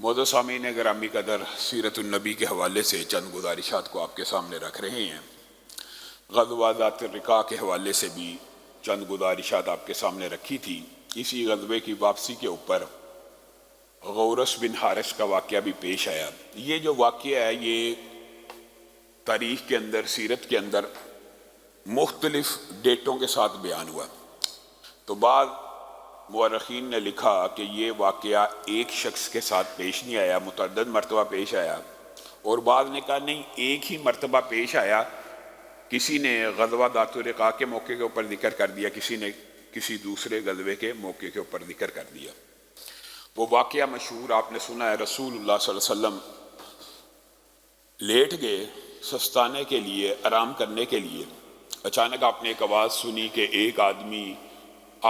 معزز سامعین گرامی قدر، سیرت النبی کے حوالے سے چند گزارشات کو آپ کے سامنے رکھ رہے ہیں۔ غزوہ ذات الرقاع کے حوالے سے بھی چند گزارشات آپ کے سامنے رکھی تھی۔ اسی غزوے کی واپسی کے اوپر غورث بن حارث کا واقعہ بھی پیش آیا۔ یہ جو واقعہ ہے یہ تاریخ کے اندر، سیرت کے اندر مختلف ڈیٹوں کے ساتھ بیان ہوا۔ تو بعض مورخین نے لکھا کہ یہ واقعہ ایک شخص کے ساتھ پیش نہیں آیا، متعدد مرتبہ پیش آیا، اور بعض نے کہا نہیں، ایک ہی مرتبہ پیش آیا، کسی نے غزوہ ذات الرقاع کے موقع کے اوپر ذکر کر دیا، کسی نے کسی دوسرے غزوے کے موقع کے اوپر ذکر کر دیا۔ وہ واقعہ مشہور آپ نے سنا ہے، رسول اللہ صلی اللہ علیہ وسلم لیٹ گئے سستانے کے لیے، آرام کرنے کے لیے۔ اچانک آپ نے ایک آواز سنی کہ ایک آدمی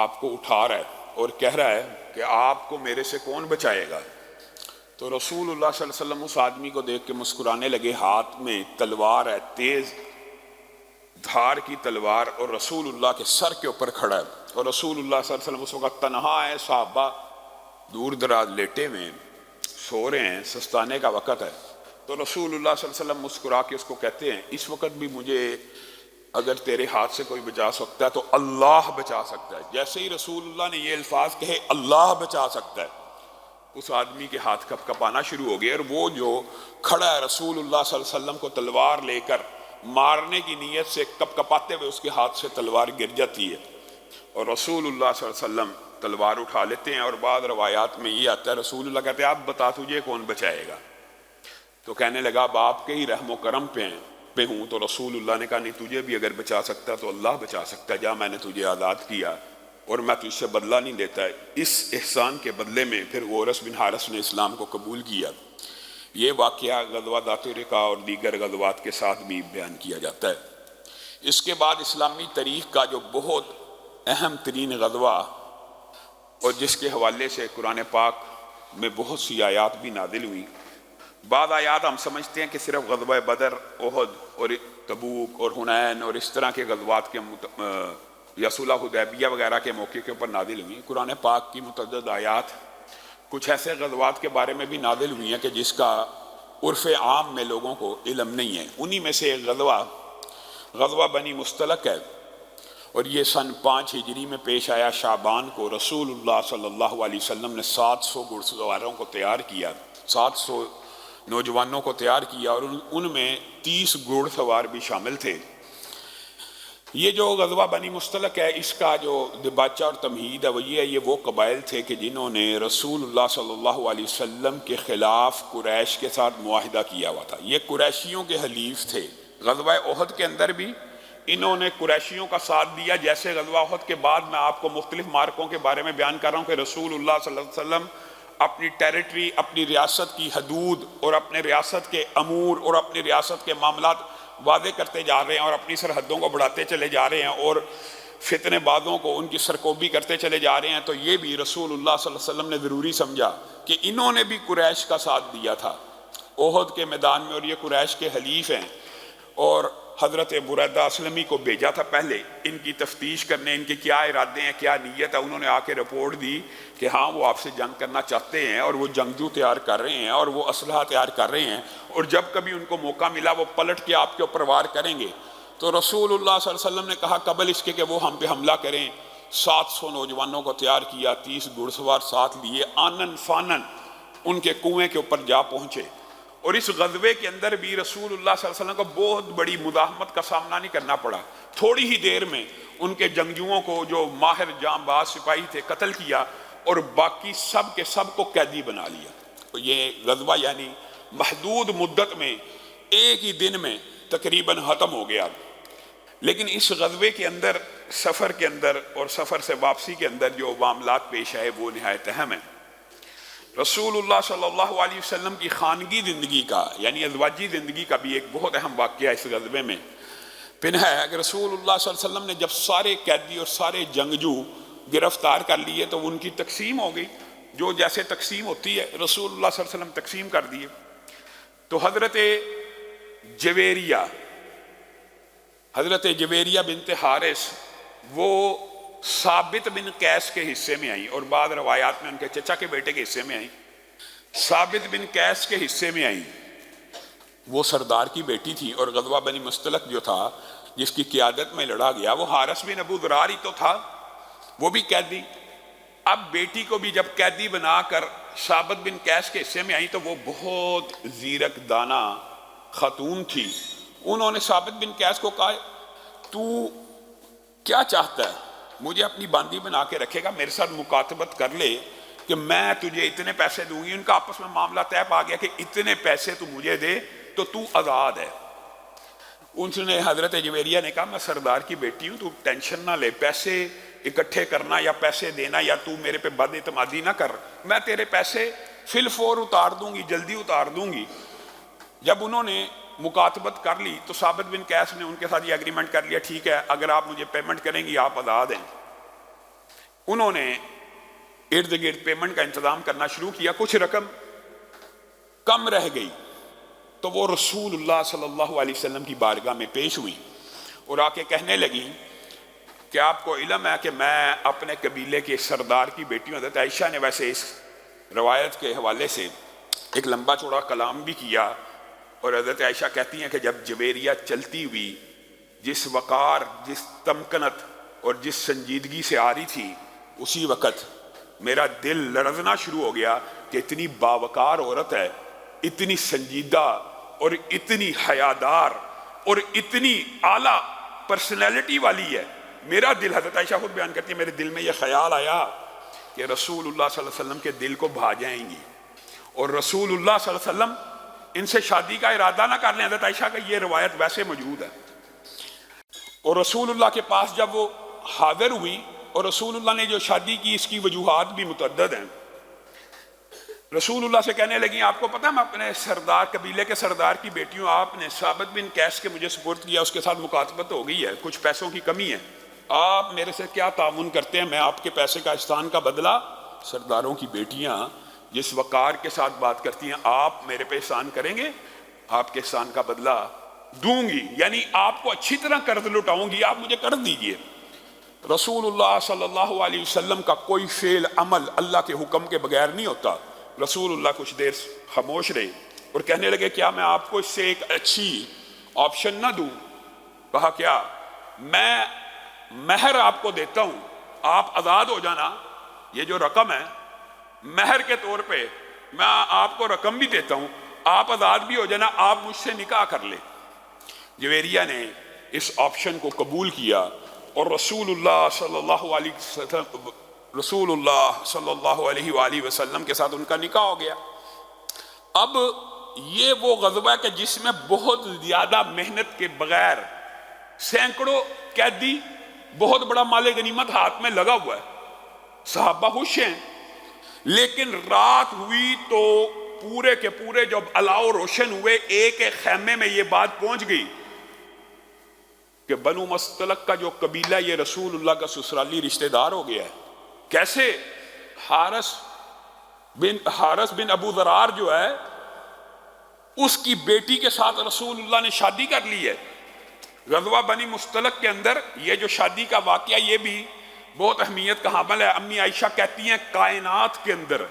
آپ کو اٹھا رہا ہے اور کہہ رہا ہے کہ آپ کو میرے سے کون بچائے گا؟ تو رسول اللہ صلی اللہ علیہ وسلم اس آدمی کو دیکھ کے مسکرانے لگے۔ ہاتھ میں تلوار ہے، تیز دھار کی تلوار، اور رسول اللہ کے سر کے اوپر کھڑا ہے، اور رسول اللہ صلی اللہ علیہ وسلم اس وقت تنہا ہے، صحابہ دور دراز لیٹے ہوئے ہیں، سو رہے ہیں، سستانے کا وقت ہے۔ تو رسول اللہ صلی اللہ علیہ وسلم مسکرا کے اس کو کہتے ہیں، اس وقت بھی مجھے اگر تیرے ہاتھ سے کوئی بچا سکتا ہے تو اللہ بچا سکتا ہے۔ جیسے ہی رسول اللہ نے یہ الفاظ کہے اللہ بچا سکتا ہے، اس آدمی کے ہاتھ کپ کپانا شروع ہو گئے، اور وہ جو کھڑا ہے رسول اللہ صلی اللہ علیہ وسلم کو تلوار لے کر مارنے کی نیت سے کپ کپاتے ہوئے اس کے ہاتھ سے تلوار گر جاتی ہے، اور رسول اللہ صلی اللہ علیہ وسلم تلوار اٹھا لیتے ہیں۔ اور بعض روایات میں یہ آتا ہے رسول اللہ کہتے ہیں آپ بتا تجھے کون بچائے گا؟ تو کہنے لگا اب آپ کے ہی رحم و کرم پہ ہوں۔ تو رسول اللہ نے کہا نہیں، تجھے بھی اگر بچا سکتا تو اللہ بچا سکتا ہے، جا میں نے تجھے آزاد کیا اور میں تجھ سے بدلہ نہیں لیتا۔ اس احسان کے بدلے میں پھر غورث بن حارث نے اسلام کو قبول کیا۔ یہ واقعہ غزوہ ذات الرقاع اور دیگر غزوات کے ساتھ بھی بیان کیا جاتا ہے۔ اس کے بعد اسلامی تاریخ کا جو بہت اہم ترین غزوہ اور جس کے حوالے سے قرآن پاک میں بہت سی آیات بھی نازل ہوئی، بعض آیات ہم سمجھتے ہیں کہ صرف غزوہ بدر، احد اور تبوک اور حنین اور اس طرح کے غزوات کے یا صلح حدیبیہ وغیرہ کے موقع کے اوپر نازل ہوئی۔ قرآن پاک کی متعدد آیات کچھ ایسے غزوات کے بارے میں بھی نازل ہوئی ہیں کہ جس کا عرف عام میں لوگوں کو علم نہیں ہے۔ انہی میں سے ایک غزوہ بنی مستلق ہے، اور یہ سن 5 ہجری میں پیش آیا۔ شعبان کو رسول اللہ صلی اللہ علیہ وسلم نے 700 گھڑ سواروں کو تیار کیا، 700 نوجوانوں کو تیار کیا، اور ان میں 30 گھڑ سوار بھی شامل تھے۔ یہ جو غزوہ بنی مستلق ہے، اس کا جو دباچہ اور تمہید ہے وہ یہ ہے، یہ وہ قبائل تھے کہ جنہوں نے رسول اللہ صلی اللہ علیہ وسلم کے خلاف قریش کے ساتھ معاہدہ کیا ہوا تھا۔ یہ قریشیوں کے حلیف تھے۔ غزوہ احد کے اندر بھی انہوں نے قریشیوں کا ساتھ دیا۔ جیسے غزوہ احد کے بعد میں آپ کو مختلف مارکوں کے بارے میں بیان کر رہا ہوں کہ رسول اللہ صلی اللہ علیہ وسلم اپنی ٹیریٹری، اپنی ریاست کی حدود اور اپنے ریاست کے امور اور اپنی ریاست کے معاملات واضح کرتے جا رہے ہیں، اور اپنی سرحدوں کو بڑھاتے چلے جا رہے ہیں، اور فتنے بازوں کو ان کی سرکوبی کرتے چلے جا رہے ہیں۔ تو یہ بھی رسول اللہ صلی اللہ علیہ وسلم نے ضروری سمجھا کہ انہوں نے بھی قریش کا ساتھ دیا تھا احد کے میدان میں، اور یہ قریش کے حلیف ہیں، اور حضرت بریدہ اسلمی کو بھیجا تھا پہلے ان کی تفتیش کرنے، ان کے کیا ارادے ہیں، کیا نیت ہے۔ انہوں نے آ کے رپورٹ دی کہ ہاں وہ آپ سے جنگ کرنا چاہتے ہیں، اور وہ جنگجو تیار کر رہے ہیں، اور وہ اسلحہ تیار کر رہے ہیں، اور جب کبھی ان کو موقع ملا وہ پلٹ کے آپ کے اوپر وار کریں گے۔ تو رسول اللہ صلی اللہ علیہ وسلم نے کہا قبل اس کے کہ وہ ہم پہ حملہ کریں، 700 نوجوانوں کو تیار کیا، 30 گھڑ سوار ساتھ لیے، آنن فانن ان کے کنویں کے اوپر جا پہنچے۔ اور اس غزوے کے اندر بھی رسول اللہ صلی اللہ علیہ وسلم کو بہت بڑی مزاحمت کا سامنا نہیں کرنا پڑا۔ تھوڑی ہی دیر میں ان کے جنگجوؤں کو جو ماہر جاں باز سپاہی تھے قتل کیا، اور باقی سب کے سب کو قیدی بنا لیا۔ تو یہ غزوہ یعنی محدود مدت میں ایک ہی دن میں تقریباً ختم ہو گیا۔ لیکن اس غزوے کے اندر، سفر کے اندر اور سفر سے واپسی کے اندر جو معاملات پیش آئے وہ نہایت اہم ہیں۔ رسول اللہ صلی اللہ علیہ وسلم کی خانگی زندگی کا یعنی ازواجی زندگی کا بھی ایک بہت اہم واقعہ اس غزوے میں پنہا ہے کہ رسول اللہ صلی اللہ علیہ وسلم نے جب سارے قیدی اور سارے جنگجو گرفتار کر لیے تو ان کی تقسیم ہو گئی، جو جیسے تقسیم ہوتی ہے رسول اللہ صلی اللہ علیہ وسلم تقسیم کر دیے۔ تو حضرت جویریہ بنت حارث وہ ثابت بن قیس کے حصے میں آئیں، اور بعض روایات میں ان کے چچا کے بیٹے کے حصے میں آئیں۔ ثابت بن قیس کے حصے میں آئیں، وہ سردار کی بیٹی تھی، اور غزوہ بنی مستلق جو تھا جس کی قیادت میں لڑا گیا وہ حارث بن ابو ذرار ہی تو تھا، وہ بھی قیدی۔ اب بیٹی کو بھی جب قیدی بنا کر ثابت بن قیس کے حصے میں آئی تو وہ بہت زیرک دانا خاتون تھی، انہوں نے ثابت بن قیس کو کہا تو کیا چاہتا ہے، مجھے اپنی باندی بنا کے رکھے گا، میرے ساتھ مکاتبت کر لے کہ میں تجھے اتنے پیسے دوں گی۔ ان کا آپس میں معاملہ طے پا گیا کہ اتنے پیسے تو مجھے دے تو آزاد ہے۔ ان نے حضرت جویریہ نے کہا میں سردار کی بیٹی ہوں، تو ٹینشن نہ لے، پیسے اکٹھے کرنا یا پیسے دینا یا تو میرے پہ بد اعتمادی نہ کر، میں تیرے پیسے فی الفور اتار دوں گی، جلدی اتار دوں گی۔ جب انہوں نے مکاتبت کر لی تو ثابت بن قیس نے ان کے ساتھ یہ اگریمنٹ کر لیا، ٹھیک ہے اگر آپ مجھے پیمنٹ کریں گی آپ آزاد ہیں۔ انہوں نے ارد گرد پیمنٹ کا انتظام کرنا شروع کیا، کچھ رقم کم رہ گئی تو وہ رسول اللہ صلی اللہ علیہ وسلم کی بارگاہ میں پیش ہوئی اور آ کے کہنے لگی کہ آپ کو علم ہے کہ میں اپنے قبیلے کے سردار کی بیٹی ہوں۔ حضرت عائشہ نے ویسے اس روایت کے حوالے سے ایک لمبا چوڑا کلام بھی کیا، اور حضرت عائشہ کہتی ہیں کہ جب جویریہ چلتی ہوئی جس وقار، جس تمکنت اور جس سنجیدگی سے آ رہی تھی، اسی وقت میرا دل لرزنا شروع ہو گیا کہ اتنی باوقار عورت ہے، اتنی سنجیدہ اور اتنی حیادار اور اتنی اعلیٰ پرسنالٹی والی ہے۔ میرا دل، حضرت عائشہ خود بیان کرتی ہے، میرے دل میں یہ خیال آیا کہ رسول اللہ صلی اللہ علیہ وسلم کے دل کو بھا جائیں گی اور رسول اللہ صلی اللہ علیہ وسلم ان سے شادی کا ارادہ نہ کر لیں۔ حضرت عائشہ کا یہ روایت ویسے موجود ہے۔ اور رسول اللہ کے پاس جب وہ حاضر ہوئی اور رسول اللہ نے جو شادی کی اس کی وجوہات بھی متعدد ہیں، رسول اللہ سے کہنے لگی آپ کو پتہ میں اپنے سردار، قبیلے کے سردار کی بیٹی ہوں، آپ نے ثابت بن قیس کے مجھے سپرد کیا، اس کے ساتھ مکاتبت ہو گئی ہے، کچھ پیسوں کی کمی ہے، آپ میرے سے کیا تعاون کرتے ہیں؟ میں آپ کے پیسے کا احسان کا بدلہ، سرداروں کی بیٹیاں جس وقار کے ساتھ بات کرتی ہیں، آپ میرے پہ احسان کریں گے، آپ کے احسان کا بدلہ دوں گی، یعنی آپ کو اچھی طرح قرض لٹاؤں گی، آپ مجھے قرض دیجئے۔ رسول اللہ صلی اللہ علیہ وسلم کا کوئی فعل عمل اللہ کے حکم کے بغیر نہیں ہوتا۔ رسول اللہ کچھ دیر خاموش رہے اور کہنے لگے کیا میں آپ کو اس سے ایک اچھی آپشن نہ دوں؟ کہا کیا؟ میں مہر آپ کو دیتا ہوں، آپ آزاد ہو جانا، یہ جو رقم ہے مہر کے طور پہ میں آپ کو رقم بھی دیتا ہوں، آپ آزاد بھی ہو جانا، آپ مجھ سے نکاح کر لیں۔ جویریہ نے اس آپشن کو قبول کیا اور رسول اللہ صلی اللہ علیہ وآلہ وسلم کے ساتھ ان کا نکاح ہو گیا۔ اب یہ وہ غزوہ ہے کہ جس میں بہت زیادہ محنت کے بغیر سینکڑوں قیدی، بہت بڑا مال غنیمت ہاتھ میں لگا ہوا ہے، صحابہ خوش ہیں، لیکن رات ہوئی تو پورے کے پورے جب الاؤ روشن ہوئے ایک ایک خیمے میں یہ بات پہنچ گئی کہ بنو مستلق کا جو قبیلہ یہ رسول اللہ کا سسرالی رشتہ دار ہو گیا ہے۔ کیسے؟ حارث بن ابو ذرار جو ہے اس کی بیٹی کے ساتھ رسول اللہ نے شادی کر لی ہے۔ غزوہ بنی مستلق کے اندر یہ جو شادی کا واقعہ یہ بھی بہت اہمیت کا حامل ہے۔ امی عائشہ کہتی ہیں کائنات کے اندر،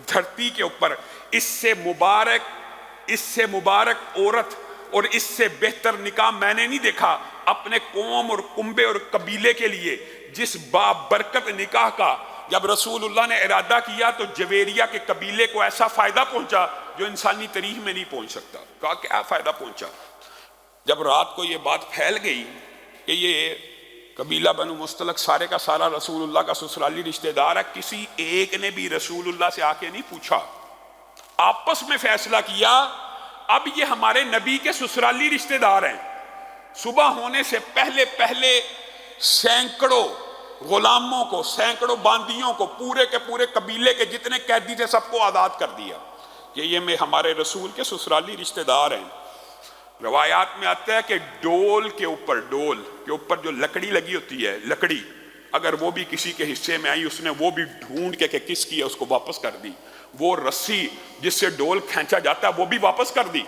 دھرتی کے اوپر اس سے مبارک عورت اور اس سے بہتر نکاح میں نے نہیں دیکھا اپنے قوم اور کنبے اور قبیلے کے لیے۔ جس بابرکت نکاح کا جب رسول اللہ نے ارادہ کیا تو جویریہ کے قبیلے کو ایسا فائدہ پہنچا جو انسانی تاریخ میں نہیں پہنچ سکتا۔ کہا کیا فائدہ پہنچا؟ جب رات کو یہ بات پھیل گئی کہ یہ قبیلہ بنو مستلق سارے کا سارا رسول اللہ کا سسرالی رشتہ دار ہے، کسی ایک نے بھی رسول اللہ سے آ کے نہیں پوچھا، آپس میں فیصلہ کیا اب یہ ہمارے نبی کے سسرالی رشتہ دار ہیں۔ صبح ہونے سے پہلے سینکڑوں غلاموں کو، سینکڑوں باندیوں کو، پورے کے پورے قبیلے کے جتنے قیدی تھے سب کو آزاد کر دیا کہ یہ میں ہمارے رسول کے سسرالی رشتہ دار ہیں۔ روایات میں آتا ہے کہ ڈول کے اوپر جو لکڑی لگی ہوتی ہے، لکڑی اگر وہ بھی کسی کے حصے میں آئی، اس نے وہ بھی ڈھونڈ کے کہ کس کی ہے اس کو واپس کر دی، وہ رسی جس سے ڈول کھینچا جاتا ہے وہ بھی واپس کر دی۔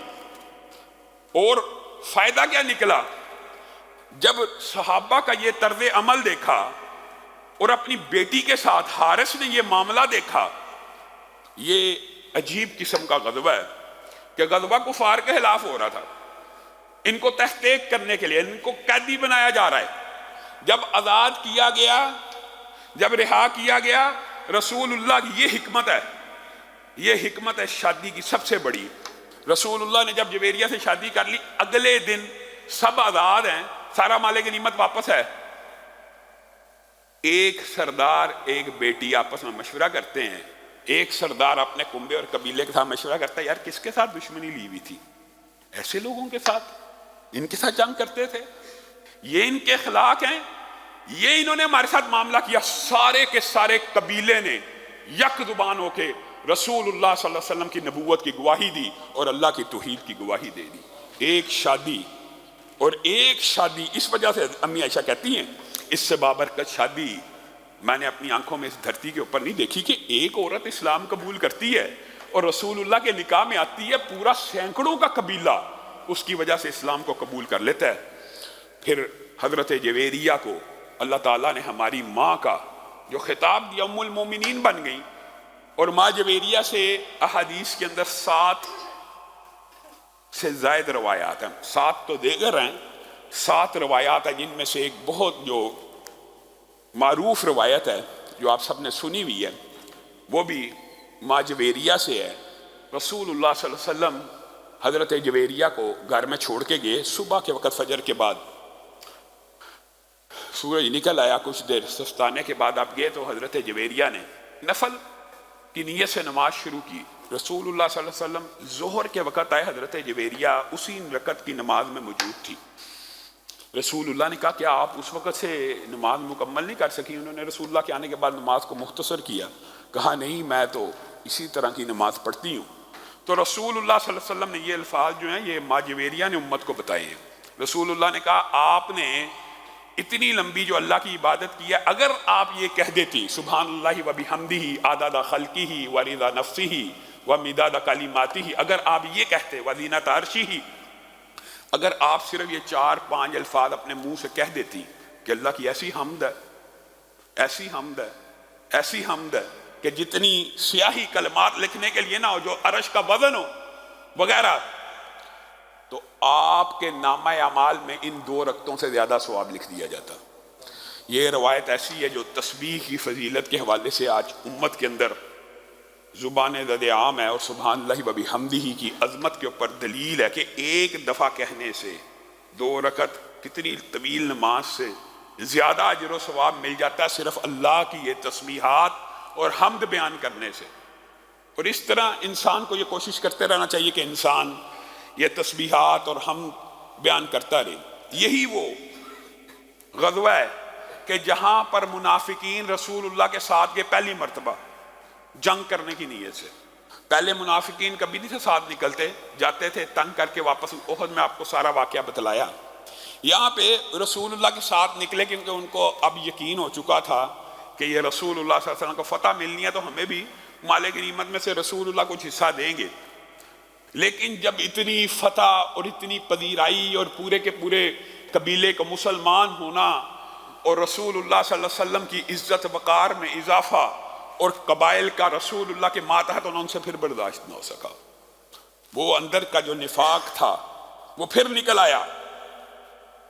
اور فائدہ کیا نکلا؟ جب صحابہ کا یہ طرز عمل دیکھا اور اپنی بیٹی کے ساتھ حارث نے یہ معاملہ دیکھا، یہ عجیب قسم کا غزوہ ہے کہ غزوہ کفار کے خلاف ہو رہا تھا، ان کو تحقیق کرنے کے لیے ان کو قیدی بنایا جا رہا ہے۔ جب آزاد کیا گیا، جب رہا کیا گیا، رسول اللہ کی یہ حکمت ہے، یہ حکمت ہے شادی کی سب سے بڑی۔ رسول اللہ نے جب جویریہ سے شادی کر لی، اگلے دن سب آزاد ہیں، سارا مال غنیمت واپس ہے، ایک سردار ایک بیٹی آپس میں مشورہ کرتے ہیں، ایک سردار اپنے کنبے اور قبیلے کے ساتھ مشورہ کرتا ہے، یار کس کے ساتھ دشمنی لی ہوئی تھی؟ ایسے لوگوں کے ساتھ، ان کے ساتھ جنگ کرتے تھے، یہ ان کے اخلاق ہیں، یہ انہوں نے ہمارے ساتھ معاملہ کیا۔ سارے کے سارے قبیلے نے یک زبان ہو کے رسول اللہ صلی اللہ علیہ وسلم کی نبوت کی گواہی دی اور اللہ کی توحید کی گواہی دے دی۔ ایک شادی، اور ایک شادی، اس وجہ سے امی عائشہ کہتی ہیں اس سے بابرکت شادی میں نے اپنی آنکھوں میں اس دھرتی کے اوپر نہیں دیکھی کہ ایک عورت اسلام قبول کرتی ہے اور رسول اللہ کے نکاح میں آتی ہے، پورا سینکڑوں کا قبیلہ اس کی وجہ سے اسلام کو قبول کر لیتا ہے۔ پھر حضرت جویریہ کو اللہ تعالیٰ نے ہماری ماں کا جو خطاب دیا، ام المومنین بن گئی، اور ماں جویریہ سے احادیث کے اندر 7 سے زائد روایات ہیں، 7 تو دیگر ہیں، 7 روایات ہیں، جن میں سے ایک بہت جو معروف روایت ہے جو آپ سب نے سنی ہوئی ہے، وہ بھی ماں جویریہ سے ہے۔ رسول اللہ صلی اللہ علیہ وسلم حضرت جویریہ کو گھر میں چھوڑ کے گئے، صبح کے وقت فجر کے بعد سورج نکل آیا، کچھ دیر سستانے کے بعد آپ گئے تو حضرت جویریہ نے نفل کی نیت سے نماز شروع کی۔ رسول اللہ صلی اللہ علیہ وسلم ظہر کے وقت آئے، حضرت جویریہ اسی رکعت کی نماز میں موجود تھی۔ رسول اللہ نے کہا کیا آپ اس وقت سے نماز مکمل نہیں کر سکی؟ انہوں نے رسول اللہ کے آنے کے بعد نماز کو مختصر کیا، کہا نہیں میں تو اسی طرح کی نماز پڑھتی ہوں۔ تو رسول اللہ صلی اللہ علیہ وسلم نے یہ الفاظ جو ہیں یہ ماں جویریہ نے امت کو بتائے ہیں۔ رسول اللہ نے کہا آپ نے اتنی لمبی جو اللہ کی عبادت کی ہے، اگر آپ یہ کہہ دیتی سبحان اللہ و بحمدہ عدد خلقہ و رضا نفسہ و مداد کلماتہ، اگر آپ یہ کہتے وزینۃ عرشہ، اگر آپ صرف یہ 4-5 الفاظ اپنے منہ سے کہہ دیتی کہ اللہ کی ایسی حمد ہے، ایسی حمد ہے، ایسی حمد ہے کہ جتنی سیاہی کلمات لکھنے کے لیے نہ ہو، جو عرش کا وزن ہو وغیرہ، تو آپ کے نامہ اعمال میں ان 2 رکعتوں سے زیادہ ثواب لکھ دیا جاتا۔ یہ روایت ایسی ہے جو تسبیح کی فضیلت کے حوالے سے آج امت کے اندر زبان زد عام ہے، اور سبحان اللہ و بحمدہ کی عظمت کے اوپر دلیل ہے کہ ایک دفعہ کہنے سے 2 رکعت کتنی طویل نماز سے زیادہ اجر و ثواب مل جاتا ہے صرف اللہ کی یہ تسبیحات اور حمد بیان کرنے سے۔ اور اس طرح انسان کو یہ کوشش کرتے رہنا چاہیے کہ انسان یہ تسبیحات اور حمد بیان کرتا رہے۔ یہی وہ غزوہ ہے کہ جہاں پر منافقین رسول اللہ کے ساتھ گئے پہلی مرتبہ جنگ کرنے کی نیت سے۔ پہلے منافقین کبھی نہیں سے ساتھ نکلتے، جاتے تھے تنگ کر کے واپس۔ احد میں آپ کو سارا واقعہ بتلایا۔ یہاں پہ رسول اللہ کے ساتھ نکلے کیونکہ ان کو اب یقین ہو چکا تھا کہ یہ رسول اللہ صلی اللہ علیہ وسلم کو فتح ملنی ہے تو ہمیں بھی مال غنیمت میں سے رسول اللہ کچھ حصہ دیں گے۔ لیکن جب اتنی فتح اور اتنی پذیرائی اور پورے کے پورے قبیلے کا مسلمان ہونا اور رسول اللہ صلی اللہ علیہ وسلم کی عزت وقار میں اضافہ اور قبائل کا رسول اللہ کے ماتحت ان سے پھر برداشت نہ ہو سکا، وہ اندر کا جو نفاق تھا وہ پھر نکل آیا،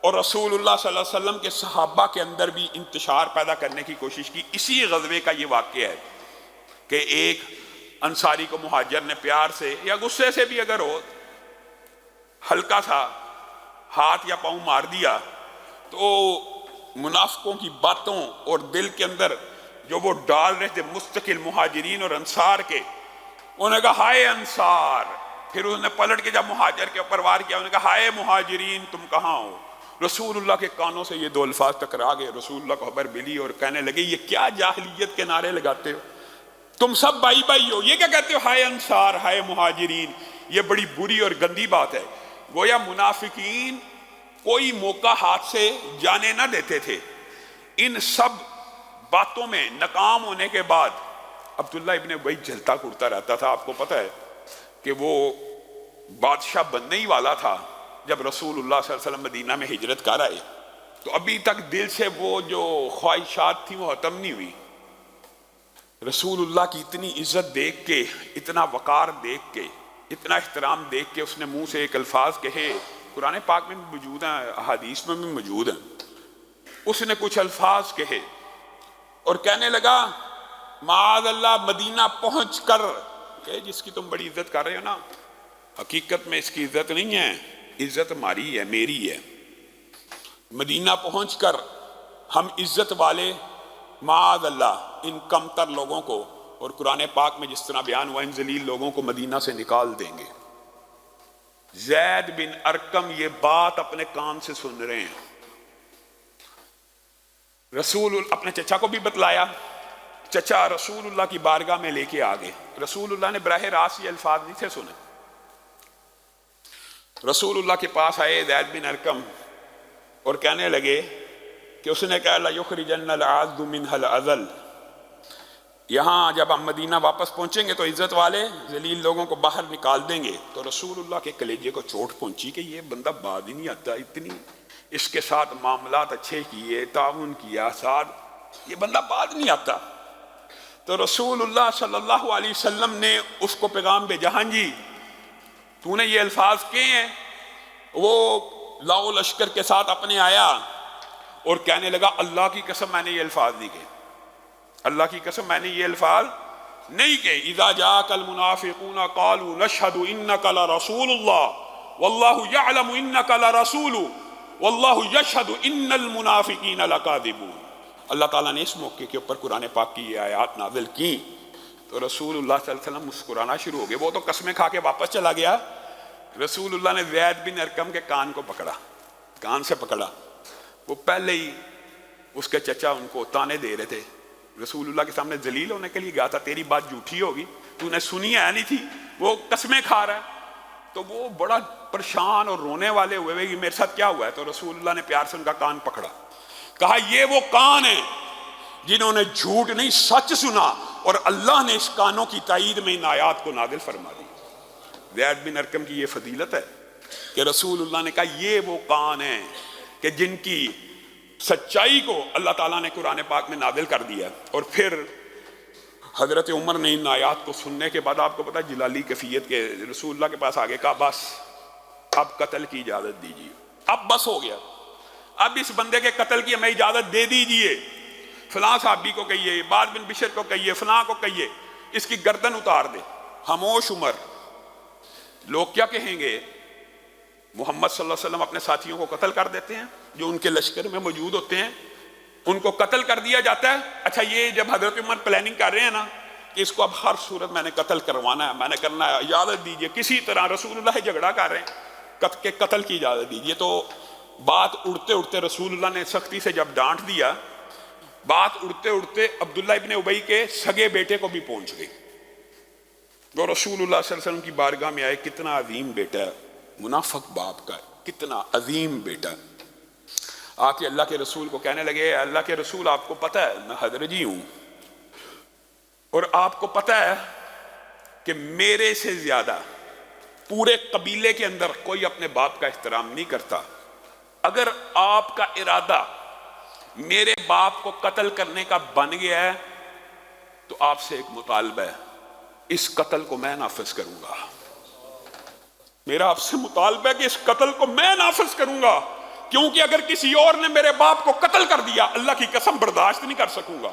اور رسول اللہ صلی اللہ علیہ وسلم کے صحابہ کے اندر بھی انتشار پیدا کرنے کی کوشش کی۔ اسی غزوے کا یہ واقعہ ہے کہ ایک انصاری کو مہاجر نے پیار سے یا غصے سے بھی اگر ہو ہلکا سا ہاتھ یا پاؤں مار دیا، تو منافقوں کی باتوں اور دل کے اندر جو وہ ڈال رہے تھے مستقل مہاجرین اور انصار کے، انہوں نے کہا ہائے انصار، پھر انہوں نے پلٹ کے جب مہاجر کے اوپر وار کیا، انہوں نے کہا ہائے مہاجرین تم کہاں ہو؟ رسول اللہ کے کانوں سے یہ 2 الفاظ ٹکرا گئے، رسول اللہ کو خبر ملی اور کہنے لگے یہ کیا جاہلیت کے نعرے لگاتے ہو؟ تم سب بھائی بھائی ہو، یہ کیا کہتے ہو ہائے انصار ہائے مہاجرین؟ یہ بڑی بری اور گندی بات ہے۔ گویا منافقین کوئی موقع ہاتھ سے جانے نہ دیتے تھے۔ ان سب باتوں میں ناکام ہونے کے بعد عبداللہ ابن ابی جھلتا کرتا رہتا تھا۔ آپ کو پتہ ہے کہ وہ بادشاہ بننے ہی والا تھا جب رسول اللہ صلی اللہ علیہ وسلم مدینہ میں ہجرت کر آئے، تو ابھی تک دل سے وہ جو خواہشات تھیں وہ ختم نہیں ہوئی۔ رسول اللہ کی اتنی عزت دیکھ کے، اتنا وقار دیکھ کے، اتنا احترام دیکھ کے اس نے منہ سے ایک الفاظ کہے، قرآن پاک میں بھی موجود ہیں، احادیث میں بھی موجود ہیں. اس نے کچھ الفاظ کہے اور کہنے لگا معاذ اللہ مدینہ پہنچ کر، کہ جس کی تم بڑی عزت کر رہے ہو نا، حقیقت میں اس کی عزت نہیں ہے، عزت ہماری ہے، میری ہے. مدینہ پہنچ کر ہم عزت والے معاذ اللہ ان کمتر لوگوں کو، اور قرآن پاک میں جس طرح بیان ہوا ان ذلیل لوگوں کو مدینہ سے نکال دیں گے. زید بن ارقم یہ بات اپنے کان سے سن رہے ہیں. رسول اپنے چچا کو بھی بتلایا، چچا رسول اللہ کی بارگاہ میں لے کے آگے. رسول اللہ نے براہ راست یہ الفاظ نہیں تھے سنے. رسول اللہ کے پاس آئے زید بن ارقم اور کہنے لگے کہ اس نے کہا لَيُخْرِجَنَّ الْأَعَزُّ مِنْهَا الْأَذَلَّ، یہاں جب ہم مدینہ واپس پہنچیں گے تو عزت والے ذلیل لوگوں کو باہر نکال دیں گے. تو رسول اللہ کے کلیجے کو چوٹ پہنچی کہ یہ بندہ بات ہی نہیں آتا، اتنی اس کے ساتھ معاملات اچھے کیے، تعاون کیا ساتھ، یہ بندہ بات نہیں آتا. تو رسول اللہ صلی اللہ علیہ وسلم نے اس کو پیغام بھیجا، ہاں جی تو نے یہ الفاظ کہے ہیں. وہ لاؤ لشکر کے ساتھ اپنے آیا اور کہنے لگا اللہ کی قسم میں نے یہ الفاظ نہیں کہے، اللہ کی قسم میں نے یہ الفاظ نہیں کہے. اذا جاءك المنافقون قالوا نشهد انك لرسول الله والله يعلم انك لرسول والله يشهد ان المنافقين لكاذبون. اللہ تعالیٰ نے اس موقع کے اوپر قرآن پاک کی یہ آیات نازل کی. تو رسول اللہ صلی اللہ علیہ وسلم مسکرانا شروع ہو گئے. وہ تو قسمیں کھا کے واپس چلا گیا. رسول اللہ نے زید بن ارقم کے کان کو پکڑا، کان سے پکڑا. وہ پہلے ہی اس کے چچا ان کو تانے دے رہے تھے، رسول اللہ کے سامنے ذلیل ہونے کے لیے گیا تھا، تیری بات جھوٹی ہوگی، تو نے سنی ہے نہیں تھی، وہ قسمیں کھا رہا ہے. تو وہ بڑا پریشان اور رونے والے ہوئے کہ میرے ساتھ کیا ہوا ہے. تو رسول اللہ نے پیار سے ان کا کان پکڑا، کہا یہ وہ کان ہیں جنہوں نے جھوٹ نہیں سچ سنا، اور اللہ نے اس کانوں کی تائید میں ان آیات کو نازل فرما دی. زید بن ارقم کی یہ فضیلت ہے کہ رسول اللہ نے کہا یہ وہ کان ہیں کہ جن کی سچائی کو اللہ تعالیٰ نے قرآن پاک میں نازل کر دیا. اور پھر حضرت عمر نے ان آیات کو سننے کے بعد، آپ کو پتا جلالی کیفیت کے، رسول اللہ کے پاس آگے کہا بس اب قتل کی اجازت دیجیے، اب بس ہو گیا، اب اس بندے کے قتل کی ہمیں اجازت دے دیجیے. فلاں صحابی کو کہیے، بعد بن بشر کو کہیے، فلاں کو کہیے اس کی گردن اتار دے. خاموش عمر. لوگ کیا کہیں گے؟ محمد صلی اللہ علیہ وسلم اپنے ساتھیوں کو قتل کر دیتے ہیں جو ان کے لشکر میں موجود ہوتے ہیں، ان کو قتل کر دیا جاتا ہے. اچھا یہ جب حضرت عمر پلاننگ کر رہے ہیں نا کہ اس کو اب ہر صورت میں نے قتل کروانا ہے، میں نے کرنا ہے، اجازت دیجیے. کسی طرح رسول اللہ جھگڑا کر رہے ہیں کہ قتل کی اجازت دیجیے. تو بات اڑتے اڑتے رسول اللہ نے سختی سے جب ڈانٹ دیا، بات اڑتے اڑتے عبداللہ ابن ابی کے سگے بیٹے کو بھی پہنچ گئی. وہ رسول اللہ صلی اللہ علیہ وسلم کی بارگاہ میں آئے. کتنا عظیم بیٹا ہے، منافق باپ کا، کتنا عظیم بیٹا. آ کے اللہ کے رسول کو کہنے لگے اللہ کے رسول آپ کو پتہ ہے میں حضرجی ہوں، اور آپ کو پتہ ہے کہ میرے سے زیادہ پورے قبیلے کے اندر کوئی اپنے باپ کا احترام نہیں کرتا. اگر آپ کا ارادہ میرے باپ کو قتل کرنے کا بن گیا ہے تو آپ سے ایک مطالبہ ہے، اس قتل کو میں نافذ کروں گا. میرا آپ سے مطالبہ ہے کہ اس قتل کو میں نافذ کروں گا، کیونکہ اگر کسی اور نے میرے باپ کو قتل کر دیا اللہ کی قسم برداشت نہیں کر سکوں گا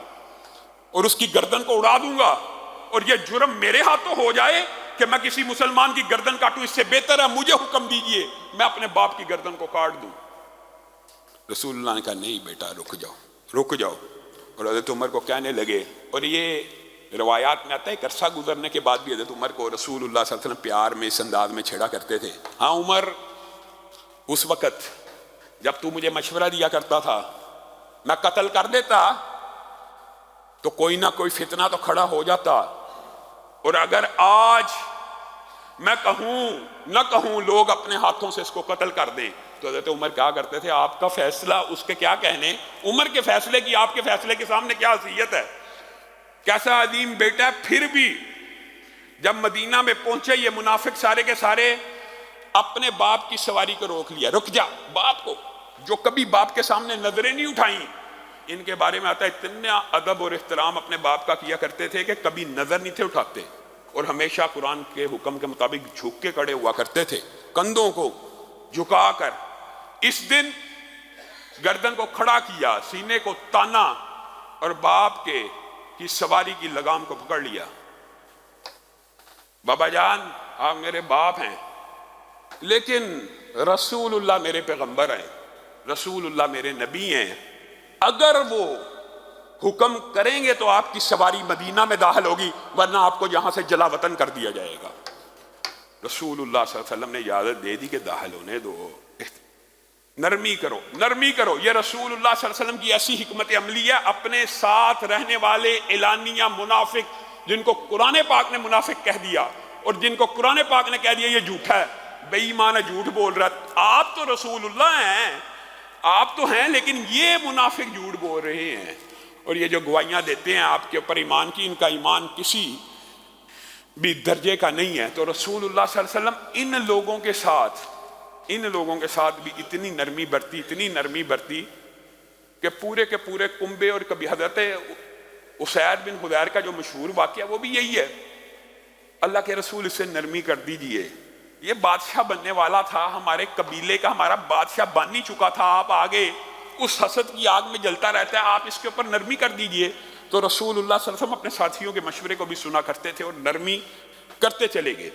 اور اس کی گردن کو اڑا دوں گا. اور یہ جرم میرے ہاتھوں ہو جائے کہ میں کسی مسلمان کی گردن کاٹوں، اس سے بہتر ہے مجھے حکم دیجئے میں اپنے باپ کی گردن کو کاٹ دوں. رسول اللہ نے کہا نہیں بیٹا رک جاؤ رک جاؤ. اور حضرت عمر کو کہنے لگے، اور یہ روایات میں آتا ہے ایک عرصہ گزرنے کے بعد بھی حضرت عمر کو رسول اللہ صلی اللہ علیہ وسلم پیار میں اس انداز میں چھیڑا کرتے تھے. ہاں عمر، اس وقت جب تو مجھے مشورہ دیا کرتا تھا میں قتل کر دیتا تو کوئی نہ کوئی فتنہ تو کھڑا ہو جاتا، اور اگر آج میں کہوں نہ کہوں لوگ اپنے ہاتھوں سے اس کو قتل کر دیں تو حضرت عمر کیا کرتے تھے آپ کا فیصلہ اس کے کیا کہنے، عمر کے فیصلے کی آپ کے فیصلے کے سامنے کیا حیثیت ہے. کیسا عظیم بیٹا ہے. پھر بھی جب مدینہ میں پہنچے یہ منافق سارے کے سارے اپنے باپ کی سواری کو روک لیا. رک جا، باپ کو جو کبھی باپ کے سامنے نظریں نہیں اٹھائیں، ان کے بارے میں آتا ہے اتنا ادب اور احترام اپنے باپ کا کیا کرتے تھے کہ کبھی نظر نہیں تھے اٹھاتے، اور ہمیشہ قرآن کے حکم کے مطابق جھک کے کھڑے ہوا کرتے تھے، کندھوں کو جھکا کر۔ اس دن گردن کو کھڑا کیا، سینے کو تانا، اور باپ کی سواری کی لگام کو پکڑ لیا۔ بابا جان آپ میرے باپ ہیں، لیکن رسول اللہ میرے پیغمبر ہیں، رسول اللہ میرے نبی ہیں، اگر وہ حکم کریں گے تو آپ کی سواری مدینہ میں داخل ہوگی، ورنہ آپ کو یہاں سے جلا وطن کر دیا جائے گا۔ رسول اللہ صلی اللہ علیہ وسلم نے اجازت دے دی کہ داخل ہونے دو، نرمی کرو نرمی کرو۔ یہ رسول اللہ صلی اللہ علیہ وسلم کی ایسی حکمت عملی ہے۔ اپنے ساتھ رہنے والے اعلانیہ منافق، جن کو قرآن پاک نے منافق کہہ دیا، اور جن کو قرآن پاک نے کہہ دیا یہ جھوٹا ہے، بے ایمان ہے، جھوٹ بول رہا ہے، آپ تو رسول اللہ ہیں، آپ تو ہیں، لیکن یہ منافق جھوٹ بول رہے ہیں، اور یہ جو گواہیاں دیتے ہیں آپ کے اوپر ایمان کی، ان کا ایمان کسی بھی درجے کا نہیں ہے۔ تو رسول اللہ صلی اللہ علیہ وسلم ان لوگوں کے ساتھ بھی اتنی نرمی برتی کہ پورے کے پورے کنبے، اور کبھی حضرت اسید بن حضیر کا جو مشہور واقعہ وہ بھی یہی ہے، اللہ کے رسول اس سے نرمی کر دیجئے، یہ بادشاہ بننے والا تھا، ہمارے قبیلے کا ہمارا بادشاہ بن ہی چکا تھا، آپ آگے اس حسد کی آگ میں جلتا رہتا ہے، آپ اس کے اوپر نرمی کر دیجئے۔ تو رسول اللہ صلی اللہ علیہ وسلم اپنے ساتھیوں کے مشورے کو بھی سنا کرتے تھے اور نرمی کرتے چلے گئے۔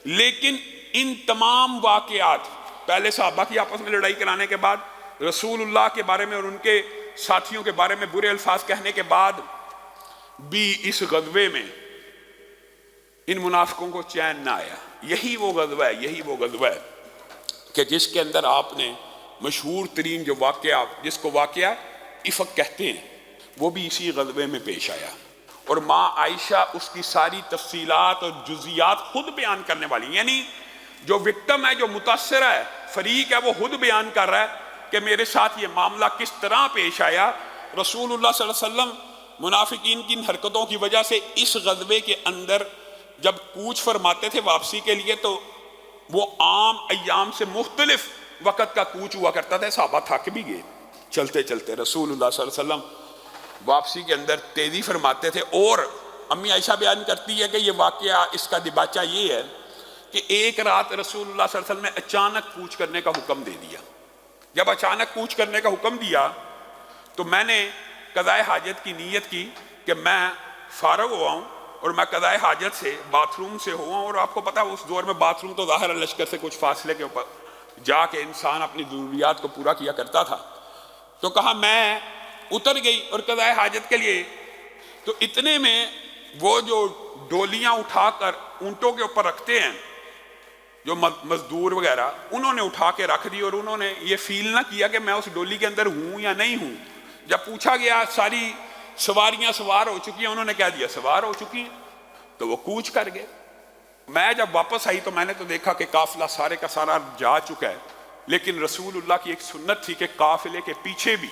لیکن ان تمام واقعات، پہلے صحابہ کی آپس میں لڑائی کرانے کے بعد، رسول اللہ کے بارے میں اور ان کے ساتھیوں کے بارے میں برے الفاظ کہنے کے بعد بھی اس غزوے میں ان منافقوں کو چین نہ آیا۔ یہی وہ غزوہ ہے کہ جس کے اندر آپ نے مشہور ترین جو واقعہ، جس کو واقعہ افق کہتے ہیں، وہ بھی اسی غزوے میں پیش آیا، اور ماں عائشہ اس کی ساری تفصیلات اور جزیات خود بیان کرنے والی، یعنی جو وکٹم ہے، جو متاثر ہے، فریق ہے، وہ خود بیان کر رہا ہے کہ میرے ساتھ یہ معاملہ کس طرح پیش آیا۔ رسول اللہ صلی اللہ علیہ وسلم منافقین کی ان حرکتوں کی وجہ سے اس غزوے کے اندر جب کوچ فرماتے تھے واپسی کے لیے، تو وہ عام ایام سے مختلف وقت کا کوچ ہوا کرتا تھا، صحابہ تھک بھی گئے چلتے چلتے۔ رسول اللہ صلی اللہ علیہ وسلم واپسی کے اندر تیزی فرماتے تھے، اور امی عائشہ بیان کرتی ہے کہ یہ واقعہ، اس کا دباچہ یہ ہے کہ ایک رات رسول اللہ صلی اللہ علیہ وسلم نے اچانک کوچ کرنے کا حکم دے دیا۔ جب اچانک کوچ کرنے کا حکم دیا تو میں نے قضائے حاجت کی نیت کی کہ میں فارغ ہوا ہوں اور میں قضائے حاجت سے باتھ روم سے ہوا ہوں، اور آپ کو پتا اس دور میں باتھ روم تو ظاہر لشکر سے کچھ فاصلے کے اوپر جا کے انسان اپنی ضروریات کو پورا کیا کرتا تھا۔ تو کہا میں اتر گئی اور قضائے حاجت کے لیے، تو اتنے میں وہ جو ڈولیاں اٹھا کر اونٹوں کے اوپر رکھتے ہیں جو مزدور وغیرہ، انہوں نے اٹھا کے رکھ دی، اور انہوں نے یہ فیل نہ کیا کہ میں اس ڈولی کے اندر ہوں یا نہیں ہوں۔ جب پوچھا گیا ساری سواریاں سوار ہو چکی ہیں، انہوں نے کہہ دیا سوار ہو چکی ہیں، تو وہ کوچ کر گئے۔ میں جب واپس آئی تو میں نے تو دیکھا کہ قافلہ سارے کا سارا جا چکا ہے، لیکن رسول اللہ کی ایک سنت تھی کہ قافلے کے پیچھے بھی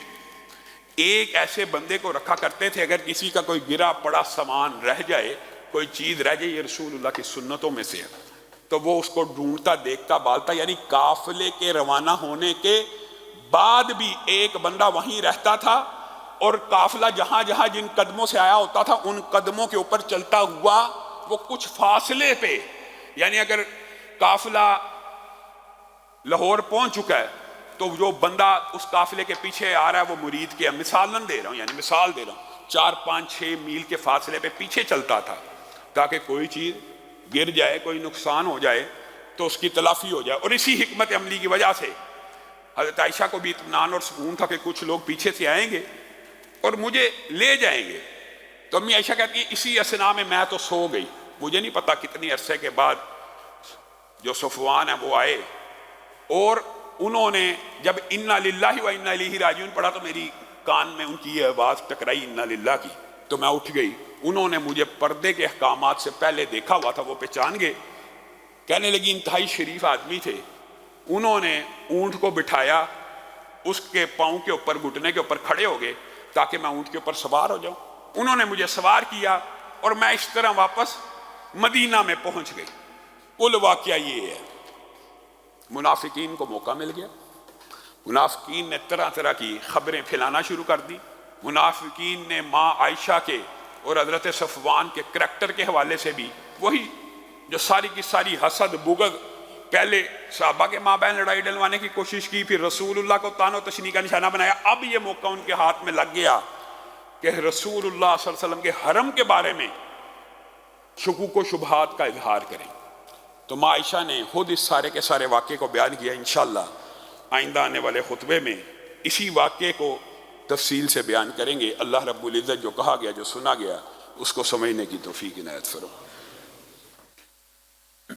ایک ایسے بندے کو رکھا کرتے تھے، اگر کسی کا کوئی گرا پڑا سامان رہ جائے، کوئی چیز رہ جائے، یہ رسول اللہ کی سنتوں میں سے ہے، تو وہ اس کو ڈھونڈتا، دیکھتا، بالتا، یعنی قافلے کے روانہ ہونے کے بعد بھی ایک بندہ وہیں رہتا تھا، اور قافلہ جہاں جہاں جن قدموں سے آیا ہوتا تھا ان قدموں کے اوپر چلتا ہوا وہ کچھ فاصلے پہ، یعنی اگر قافلہ لاہور پہنچ چکا ہے تو جو بندہ اس قافلے کے پیچھے آ رہا ہے وہ مرید کے، مثال دے رہا ہوں 4 5 6 میل کے فاصلے پہ پیچھے چلتا تھا، تاکہ کوئی چیز گر جائے، کوئی نقصان ہو جائے تو اس کی تلافی ہو جائے۔ اور اسی حکمت عملی کی وجہ سے حضرت عائشہ کو بھی اطمینان اور سکون تھا کہ کچھ لوگ پیچھے سے آئیں گے اور مجھے لے جائیں گے۔ تو امی عائشہ کہتی ہے اسی اسنا میں تو سو گئی، مجھے نہیں پتا کتنی عرصے کے بعد جو صفوان ہیں وہ آئے، اور انہوں نے جب انا للہ و انا الیہ راجعون پڑھا تو میری کان میں ان کی یہ آواز ٹکرائی انا للہ کی، تو میں اٹھ گئی۔ انہوں نے مجھے پردے کے احکامات سے پہلے دیکھا ہوا تھا، وہ پہچان گئے، کہنے لگی انتہائی شریف آدمی تھے، انہوں نے اونٹ کو بٹھایا، اس کے پاؤں کے اوپر، گھٹنے کے اوپر کھڑے ہو گئے تاکہ میں اونٹ کے اوپر سوار ہو جاؤں، انہوں نے مجھے سوار کیا اور میں اس طرح واپس مدینہ میں پہنچ گئی۔ کل واقعہ یہ ہے۔ منافقین کو موقع مل گیا، منافقین نے طرح طرح کی خبریں پھیلانا شروع کر دی، منافقین نے ماں عائشہ کے اور حضرت صفوان کے کریکٹر کے حوالے سے بھی وہی جو ساری کی ساری حسد بغض، پہلے صحابہ کے ماں بہن لڑائی ڈلوانے کی کوشش کی، پھر رسول اللہ کو طعن و تشنیع کا نشانہ بنایا، اب یہ موقع ان کے ہاتھ میں لگ گیا کہ رسول اللہ صلی اللہ علیہ وسلم کے حرم کے بارے میں شکوک و شبہات کا اظہار کریں۔ تو ماں عائشہ نے خود اس سارے کے سارے واقعے کو بیان کیا۔ انشاءاللہ آئندہ آنے والے خطبے میں اسی واقعے کو تفصیل سے بیان کریں گے۔ اللہ رب العزت جو کہا گیا، جو سنا گیا، اس کو سمجھنے کی توفیق عنایت فرمائے۔